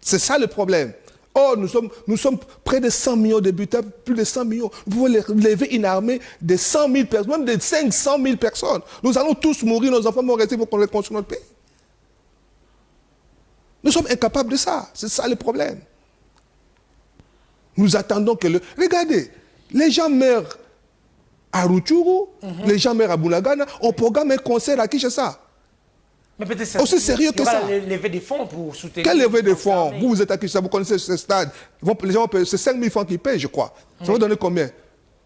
C'est ça le problème. Or, nous sommes près de 100 millions d'habitants, plus de 100 millions. Vous pouvez lever une armée de 100 000 personnes, même de 500 000 personnes. Nous allons tous mourir, nos enfants vont rester pour qu'on reconstruise notre pays. Nous sommes incapables de ça. C'est ça le problème. Nous attendons que Regardez, les gens meurent à Rutshuru, les gens meurent à Bunagana, on programme un concert à Kinshasa. Mais peut-être ça. Aussi sérieux que ça. Lever des fonds pour soutenir. Quel lever de fonds? Vous êtes à Kinshasa, vous connaissez ce stade. Les gens c'est 5 000 francs qu'ils payent, je crois. Ça va donner combien?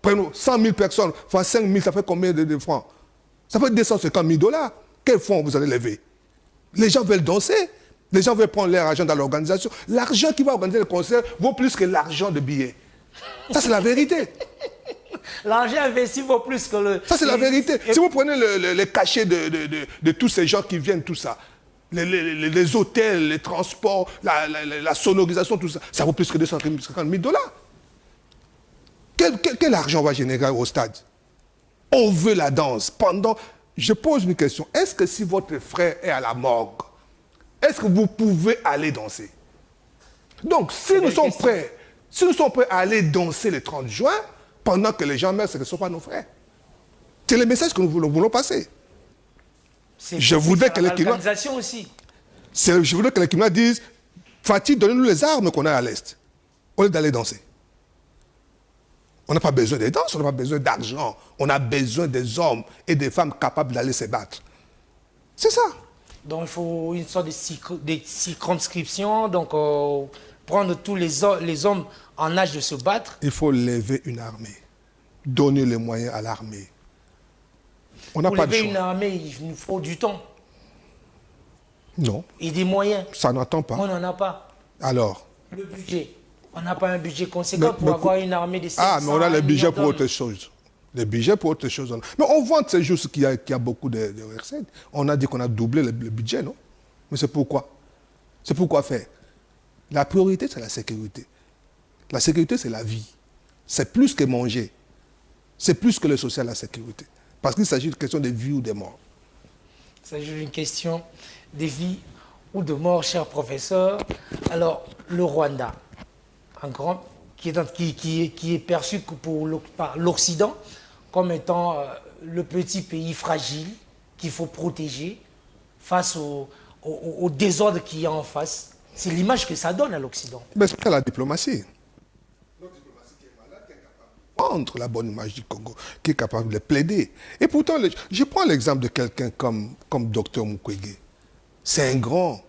Prenons 100 000 personnes, enfin 5 000, ça fait combien de francs? Ça fait 250 000 $. Quels fonds vous allez lever? Les gens veulent danser. Les gens veulent prendre leur argent dans l'organisation. L'argent qui va organiser le concert vaut plus que l'argent de billets. Ça, c'est la vérité. L'argent investi vaut plus que le... Ça, c'est la vérité. Si vous prenez les cachets de tous ces gens qui viennent, tout ça, les hôtels, les transports, la sonorisation, tout ça, ça vaut plus que 250 000 $. Quel argent on va générer au stade? On veut la danse. Je pose une question. Est-ce que si votre frère est à la morgue, est-ce que vous pouvez aller danser? Donc, si nous sommes prêts à aller danser le 30 juin, pendant que les gens meurent, ce ne sont pas nos frères. C'est le message que nous voulons passer. Je voudrais que les Kinois disent, Fatih, donnez-nous les armes qu'on a à l'Est, au lieu d'aller danser. On n'a pas besoin de danse, on n'a pas besoin d'argent. On a besoin des hommes et des femmes capables d'aller se battre. C'est ça. Donc il faut une sorte de circonscription, donc prendre tous les hommes en âge de se battre. Il faut lever une armée, donner les moyens à l'armée. On n'a pas de choix. Pour lever une armée, il nous faut du temps. Non. Et des moyens. Ça n'attend pas. On n'en a pas. Alors? Le budget. On n'a pas un budget conséquent pour avoir une armée de 500 mais on a le budget pour d'hommes. autre chose. Le budget pour autre chose. Mais on voit ces jours qu'il y a beaucoup de recettes. On a dit qu'on a doublé le budget, non? Mais c'est pourquoi? C'est pourquoi faire? La priorité, c'est la sécurité. La sécurité, c'est la vie. C'est plus que manger. C'est plus que le social, la sécurité. Parce qu'il s'agit d'une question de vie ou de mort. Il s'agit d'une question de vie ou de mort, cher professeur. Alors, le Rwanda, qui est perçu par l'Occident comme étant le petit pays fragile qu'il faut protéger face au désordre qu'il y a en face. C'est l'image que ça donne à l'Occident. Mais c'est la diplomatie. Notre diplomatie qui est malade, qui est capable de prendre la bonne image du Congo, qui est capable de le plaider. Et pourtant, je prends l'exemple de quelqu'un comme Dr Mukwege. C'est un grand.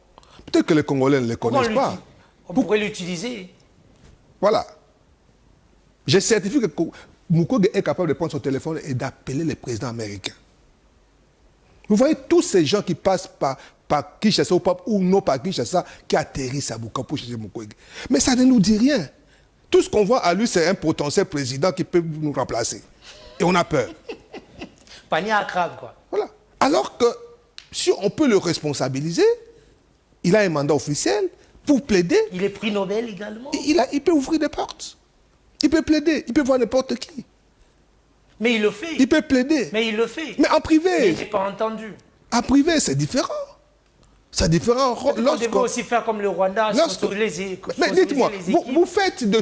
Peut-être que les Congolais ne le connaissent pas. On pourrait l'utiliser. Voilà. Je certifie que Mukwege est capable de prendre son téléphone et d'appeler le président américain. Vous voyez tous ces gens qui passent par Kinshasa ou non par Kinshasa qui atterrissent à Bukavu pour chercher Mukwege. Mais ça ne nous dit rien. Tout ce qu'on voit à lui, c'est un potentiel président qui peut nous remplacer. Et on a peur. Panier à crabe, quoi. Voilà. Alors que si on peut le responsabiliser, il a un mandat officiel pour plaider. Il est prix Nobel également. Il peut ouvrir des portes. Il peut plaider. Il peut voir n'importe qui. Mais il le fait. Il peut plaider. Mais il le fait. Mais en privé. Mais je n'ai pas entendu. En privé, c'est différent. C'est différent. On devrait aussi faire comme le Rwanda. Mais dites-moi, vous faites de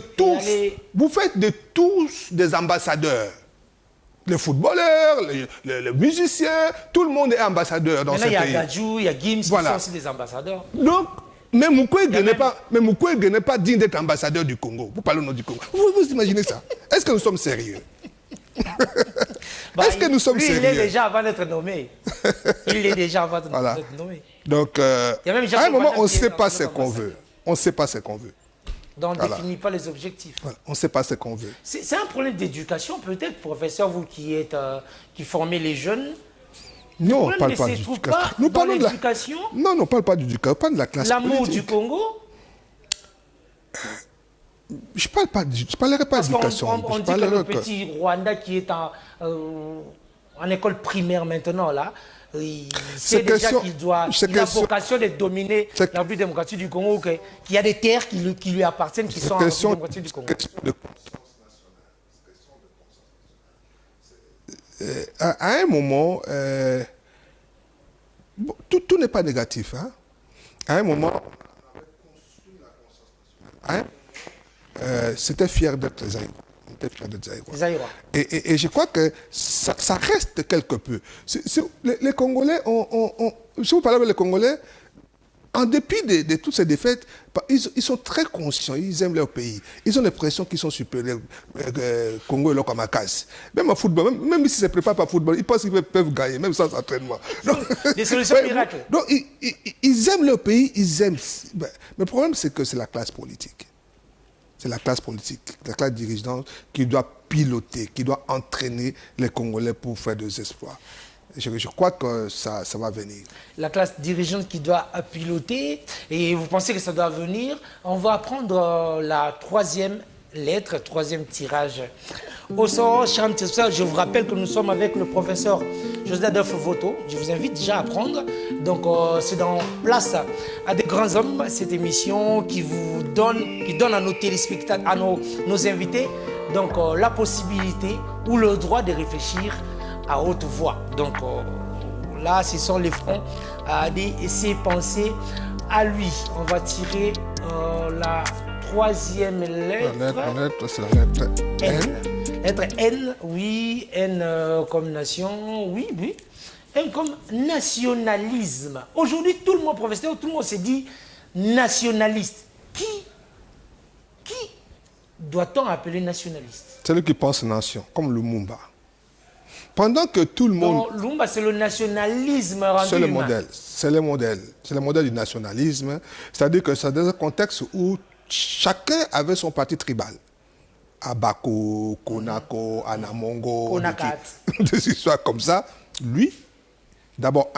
tous des ambassadeurs. Les footballeurs, les musiciens, tout le monde est ambassadeur dans ce pays. Maintenant, il y a Gadjou, il y a Gims qui sont aussi des ambassadeurs. Donc, mais Mukwege n'est pas digne d'être ambassadeur du Congo. Vous parlez au nom du Congo. Vous imaginez ça? Est-ce que nous sommes sérieux? Est-ce que nous sommes sérieux? Il est déjà avant d'être nommé. Il est déjà avant d'être nommé. Donc, à un moment, on ne sait pas ce qu'on veut. On ne sait pas ce qu'on veut. Donc, on ne définit pas les objectifs. Voilà. On ne sait pas ce qu'on veut. C'est un problème d'éducation, peut-être, professeur, vous qui formez les jeunes. Non, on ne parle pas d'éducation. Nous parlons de l'éducation. Non, on ne parle pas d'éducation. On parle de la classe politique. L'amour du Congo. Je ne parlerai pas d'éducation. On dit que le petit Rwanda qui est en école primaire maintenant, là, il sait déjà qu'il a vocation de dominer la République démocratique du Congo, qu'il y a des terres qui lui appartiennent, qui sont en République démocratique du Congo. À un moment, tout n'est pas négatif. Hein? À un moment, c'était fier d'être Zaïrois. Il était fier d'être Zaïrois. Zaïrois. Et je crois que ça reste quelque peu. Les Congolais, si vous parlez avec les Congolais, en dépit de toutes ces défaites, ils sont très conscients, ils aiment leur pays. Ils ont l'impression qu'ils sont supérieurs, Congo et Lokamakazi. Même en football, même si ce ne prépare pas football, ils pensent qu'ils peuvent gagner, même sans entraînement. Des solutions miracles. Donc, ils aiment leur pays, ils aiment. Mais le problème, c'est que c'est la classe politique. C'est la classe politique, la classe dirigeante qui doit piloter, qui doit entraîner les Congolais pour faire des exploits. Je crois que ça va venir. La classe dirigeante qui doit piloter, et vous pensez que ça doit venir. On va prendre la troisième lettre, troisième tirage. Au sort, chers amis, je vous rappelle que nous sommes avec le professeur José Adolphe Voto. Je vous invite déjà à prendre. Donc, c'est dans Place à des grands hommes, cette émission qui donne à nos téléspectateurs, à nos invités, donc la possibilité ou le droit de réfléchir à haute voix. Donc là, ce sont les fronts à ses pensées à lui. On va tirer la troisième lettre. La lettre, c'est la lettre N. Lettre N, oui. N comme nation, oui. N comme nationalisme. Aujourd'hui, tout le monde, professeur, tout le monde se dit nationaliste. Qui doit-on appeler nationaliste? Celui qui pense nation, comme Lumumba. Pendant que tout le monde... Non, Lumumba, c'est le nationalisme rendu c'est le humain. modèle. C'est le modèle. C'est le modèle du nationalisme. C'est-à-dire que c'est dans un contexte où chacun avait son parti tribal. Abako, Konako, Anamongo, Konakat. des histoires comme ça. Lui, d'abord,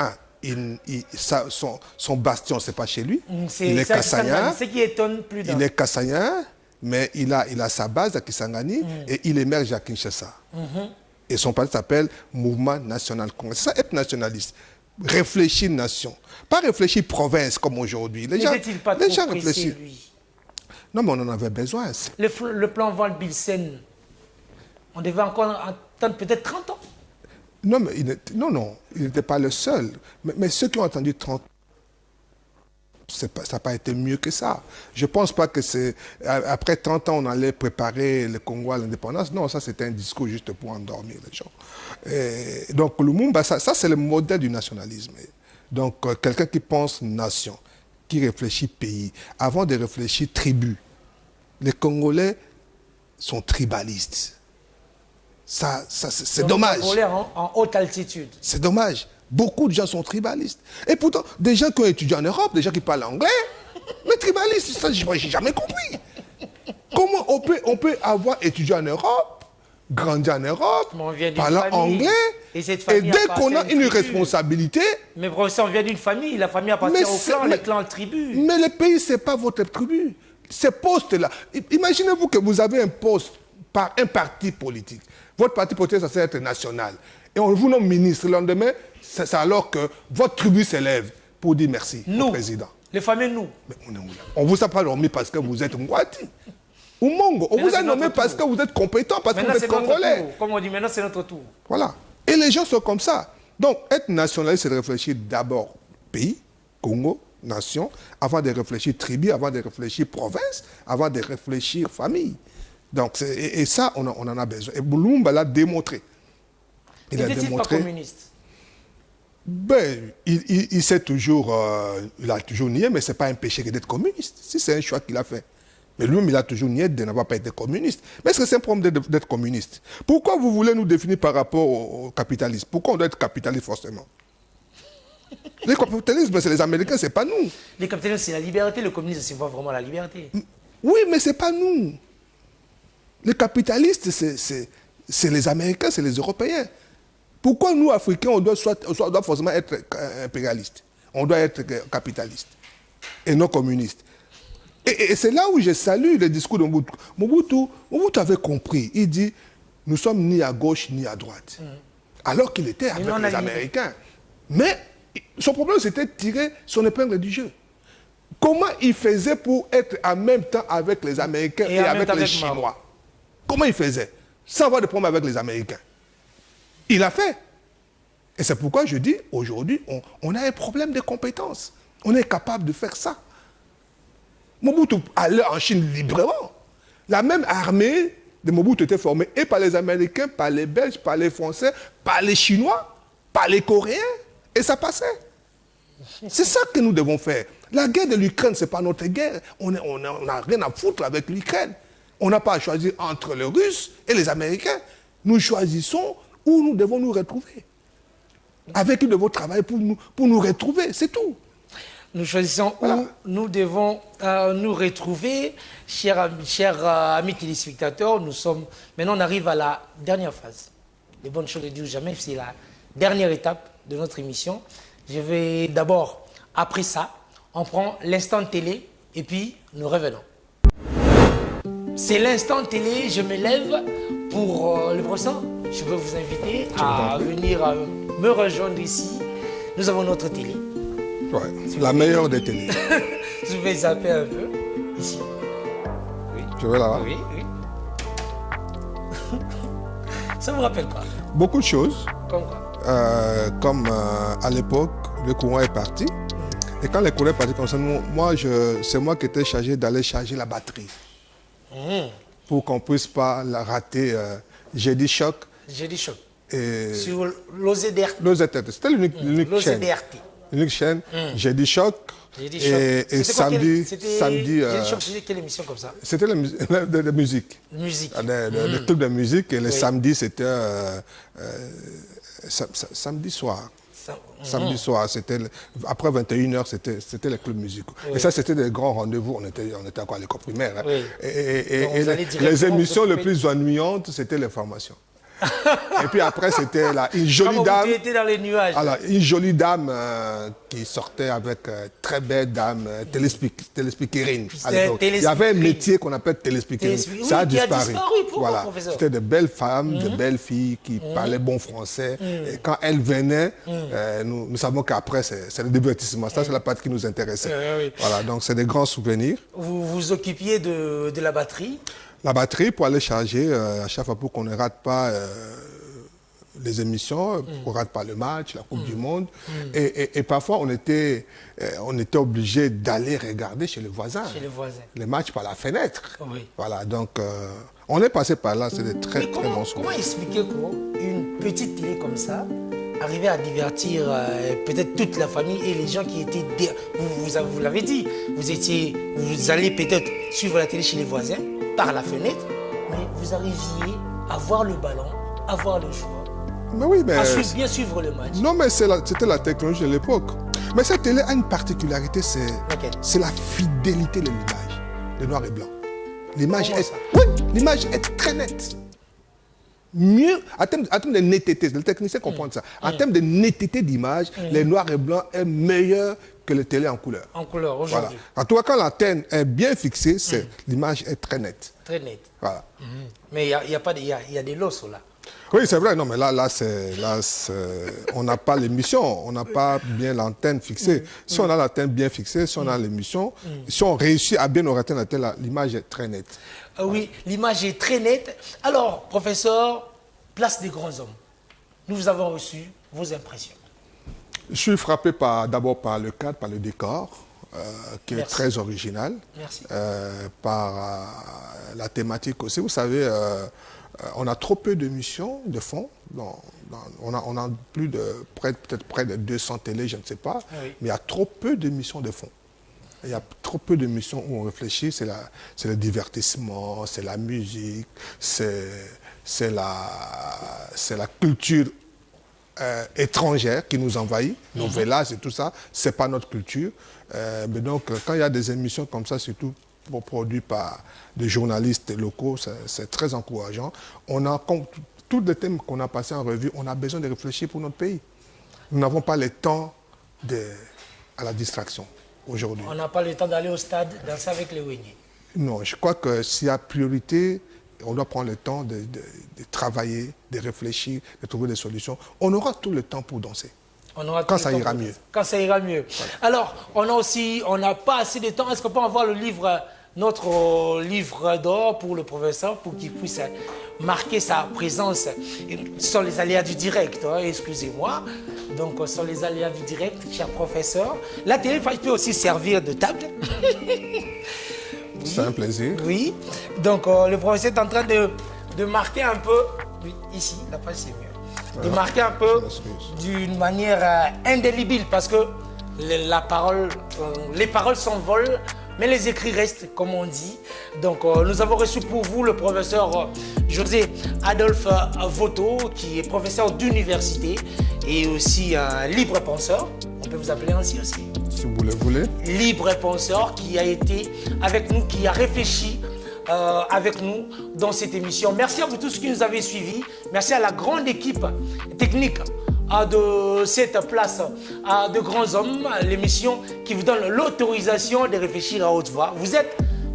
son bastion, c'est pas chez lui. Il est Kassaïen. Ce qui étonne plus d'un. Il est Kassaïen, mais il a sa base à Kisangani et il émerge à Kinshasa. Et son parti s'appelle Mouvement National Congolais. C'est ça, être nationaliste. Réfléchir nation. Pas réfléchir province comme aujourd'hui. Les gens réfléchissent. Lui. Non, mais on en avait besoin. Le plan Van Bilsen, on devait encore attendre peut-être 30 ans. Non, mais il n'était pas le seul. Mais ceux qui ont attendu 30 ans, ça n'a pas été mieux que ça. Je ne pense pas que c'est... Après 30 ans, on allait préparer le Congo à l'indépendance. Non, ça, c'était un discours juste pour endormir les gens. Et donc, Lumumba, ça c'est le modèle du nationalisme. Donc, quelqu'un qui pense nation, qui réfléchit pays, avant de réfléchir tribu. Les Congolais sont tribalistes. C'est dommage. Les Congolais en haute altitude. C'est dommage. Beaucoup de gens sont tribalistes. Et pourtant, des gens qui ont étudié en Europe, des gens qui parlent anglais, mais tribalistes, ça, je n'ai jamais compris. Comment on peut avoir étudié en Europe, grandi en Europe, parler anglais, et dès qu'on a une responsabilité... Mais professeur, on vient d'une famille, la famille appartient au clan, les clans, tribu. Mais le pays, ce n'est pas votre tribu. Ces postes-là, imaginez-vous que vous avez un poste par un parti politique. Votre parti politique, ça être national. Et on vous nomme ministre le lendemain, c'est alors que votre tribu s'élève pour dire merci au président. Les familles, nous. Mais on vous a pas nommé parce que vous êtes Ngwati ou Mongo. On vous a nommé parce que vous êtes compétent, parce que vous êtes Congolais. Comme on dit, maintenant c'est notre tour. Voilà. Et les gens sont comme ça. Donc, être nationaliste, c'est de réfléchir d'abord pays, Congo, nation, avant de réfléchir tribu, avant de réfléchir province, avant de réfléchir famille. Donc, et ça, on en a besoin. Et Lumumba l'a démontré. Il a démontré. Pas communiste? Ben, il a toujours nié, mais ce n'est pas un péché que d'être communiste. Si c'est un choix qu'il a fait. Mais lui-même, il a toujours nié de n'avoir pas été communiste. Mais est-ce que c'est un problème d'être communiste? Pourquoi vous voulez nous définir par rapport au capitalisme? Pourquoi on doit être capitaliste forcément? Le capitalisme, c'est les Américains, c'est pas nous. Le capitalisme, c'est la liberté. Le communisme, c'est pas vraiment la liberté. Oui, mais c'est pas nous. Les capitalistes, c'est les Américains, c'est les Européens. Pourquoi nous, Africains, on doit forcément être impérialistes? On doit être capitaliste et non communiste. Et c'est là où je salue le discours de Mobutu. Mobutu avait compris. Il dit, nous sommes ni à gauche ni à droite. Alors qu'il était avec les Américains. Mais son problème, c'était de tirer son épingle du jeu. Comment il faisait pour être en même temps avec les Américains et avec les Chinois? Comment il faisait? Sans avoir de problème avec les Américains. Il a fait. Et c'est pourquoi je dis, aujourd'hui, on a un problème de compétences. On est capable de faire ça. Mobutu allait en Chine librement. La même armée de Mobutu était formée et par les Américains, par les Belges, par les Français, par les Chinois, par les Coréens. Et ça passait. C'est ça que nous devons faire. La guerre de l'Ukraine, ce n'est pas notre guerre. On n'a rien à foutre avec l'Ukraine. On n'a pas à choisir entre les Russes et les Américains. Nous choisissons où nous devons nous retrouver. Avec qui nous devons travailler pour nous retrouver, c'est tout. Nous choisissons où nous devons nous retrouver. Chers amis téléspectateurs, maintenant on arrive à la dernière phase. Les bonnes choses ne durent jamais, c'est la dernière étape de notre émission. Je vais d'abord, après ça, on prend l'instant télé et puis nous revenons. C'est l'instant télé, je me lève pour le professeur. Je veux vous inviter à venir me rejoindre ici. Nous avons notre télé. Ouais, la meilleure des télés. Je vais zapper un peu, ici. Oui. Tu veux là? Oui, oui. Ça vous rappelle quoi? Beaucoup de choses. Comme quoi? Comme à l'époque, le courant est parti. Et quand le courant est parti comme ça, c'est moi qui étais chargé d'aller charger la batterie. Pour qu'on ne puisse pas la rater. J'ai dit choc. J'ai dit choc. Et sur l'OZDRT. l'OZDRT. C'était l'unique chaîne. L'unique chaîne. J'ai dit choc. Et samedi. J'ai dit choc, c'était quelle émission comme ça? C'était la musique. Musique. Le truc de musique. Et le samedi, c'était samedi soir. Samedi soir, c'était après 21h, c'était les clubs musicaux. Oui. Et ça, c'était des grands rendez-vous. On était encore à l'école primaire. Hein. Oui. Et les émissions les plus ennuyantes, c'était les formations. Et puis après, c'était une jolie dame. Tu étais dans les nuages. Alors, une jolie dame qui sortait avec très belle dame, téléspeakerine. Il y avait un métier qu'on appelle téléspeakerine. Ça a disparu. Voilà. C'était de belles femmes, de belles filles qui parlaient bon français. Et quand elles venaient, nous savons qu'après, c'est le divertissement. Ça, c'est la partie qui nous intéressait. Oui. Voilà, donc c'est des grands souvenirs. Vous vous occupiez de la batterie? La batterie pour aller charger à chaque fois pour qu'on ne rate pas les émissions, qu'on ne rate pas le match, la Coupe du Monde. Et parfois, on était obligé d'aller regarder chez le voisin. Les matchs par la fenêtre. Oui. Voilà, donc on est passé par là, c'est des très bons souvenirs. Comment expliquer qu'une petite télé comme ça arrivait à divertir peut-être toute la famille et les gens qui étaient... Vous l'avez dit, vous allez peut-être suivre la télé chez les voisins, par la fenêtre, mais vous arriviez à voir le ballon, à voir le joueur, à bien suivre le match. Non, mais c'était la technologie de l'époque. Mais cette télé a une particularité, c'est la fidélité de l'image, le noir et blanc. L'image est très nette. Mieux, en termes de netteté, les techniciens comprennent ça. En termes de netteté d'image, le noir et blanc est meilleur que le télé en couleur. En couleur, aujourd'hui. Voilà. En tout cas, quand l'antenne est bien fixée, l'image est très nette. Très nette. Voilà. Mais il y a des losses là. Oui, c'est vrai. Non, mais là on n'a pas l'émission, on n'a pas bien l'antenne fixée. Si on a l'antenne bien fixée, si on a l'émission, si on réussit à bien orienter l'antenne, l'image est très nette. Oui, l'image est très nette. Alors, professeur, place des grands hommes. Nous vous avons reçu vos impressions. Je suis frappé d'abord par le cadre, par le décor, qui est très original. Merci. Par la thématique aussi. Vous savez, on a trop peu d'émissions de fond. On a peut-être près de 200 télés, je ne sais pas. Oui. Mais il y a trop peu d'émissions de fond. Il y a trop peu d'émissions où on réfléchit. C'est le divertissement, c'est la musique, c'est la culture étrangère qui nous envahit, nos villages et tout ça, c'est pas notre culture. Mais donc, quand il y a des émissions comme ça, surtout produites par des journalistes locaux, c'est très encourageant. Tous les thèmes qu'on a passés en revue, on a besoin de réfléchir pour notre pays. Nous n'avons pas le temps à la distraction aujourd'hui. On n'a pas le temps d'aller au stade, danser avec les Wényi. Non, je crois que s'il y a priorité, on doit prendre le temps de travailler, de réfléchir, de trouver des solutions. On aura tout le temps pour danser. Quand ça ira mieux. Quand ça ira mieux. Voilà. Alors, on n'a pas assez de temps. Est-ce qu'on peut avoir notre livre d'or pour le professeur, pour qu'il puisse marquer sa présence? Ce sont les aléas du direct, hein, excusez-moi. Donc, ce sont les aléas du direct, cher professeur. La télé peut aussi servir de table. C'est un plaisir. Oui. Donc, le professeur est en train de marquer un peu, oui, ici, la page c'est mieux, de marquer un peu d'une manière indélébile parce que les paroles s'envolent, mais les écrits restent, comme on dit. Donc, nous avons reçu pour vous le professeur José Adolphe Voto, qui est professeur d'université et aussi un libre penseur. On peut vous appeler ainsi aussi. Si vous le voulez. Libre penseur qui a été avec nous, qui a réfléchi avec nous dans cette émission. Merci à vous tous qui nous avez suivis. Merci à la grande équipe technique de cette place de grands hommes, l'émission qui vous donne l'autorisation de réfléchir à haute voix.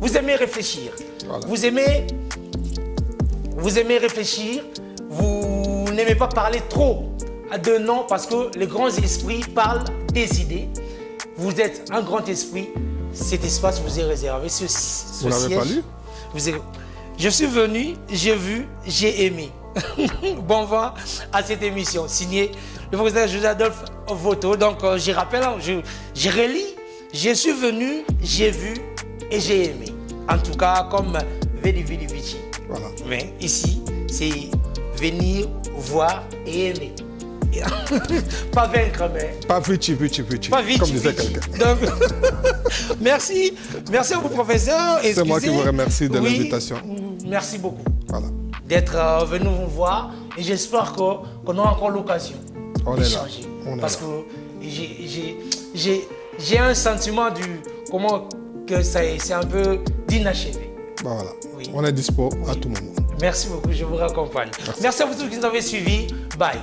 Vous aimez réfléchir. Voilà. Vous aimez réfléchir. Vous n'aimez pas parler trop de noms parce que les grands esprits parlent des idées. Vous êtes un grand esprit. Cet espace vous est réservé. Vous n'avez pas lu? Je suis venu, j'ai vu, j'ai aimé. Bon vent à cette émission, signé le professeur José Adolphe Voto. Donc, je rappelle, je relis, je suis venu, j'ai vu et j'ai aimé. En tout cas, comme Veni Vidi Vici. Voilà. Mais ici, c'est venir, voir et aimer. Pas vaincre, mais... Pas vici, vici, vici. Pas vici, comme disait vici. quelqu'un. Donc, merci à vous, professeur. C'est moi qui vous remercie de l'invitation. Merci beaucoup. Voilà. D'être venu vous voir et j'espère qu'on aura encore l'occasion d'échanger. Parce que j'ai un sentiment que c'est un peu d'inachevé. Ben voilà. Oui. On est dispo à tout moment. Merci beaucoup, je vous raccompagne. Merci à vous tous qui nous avez suivis. Bye.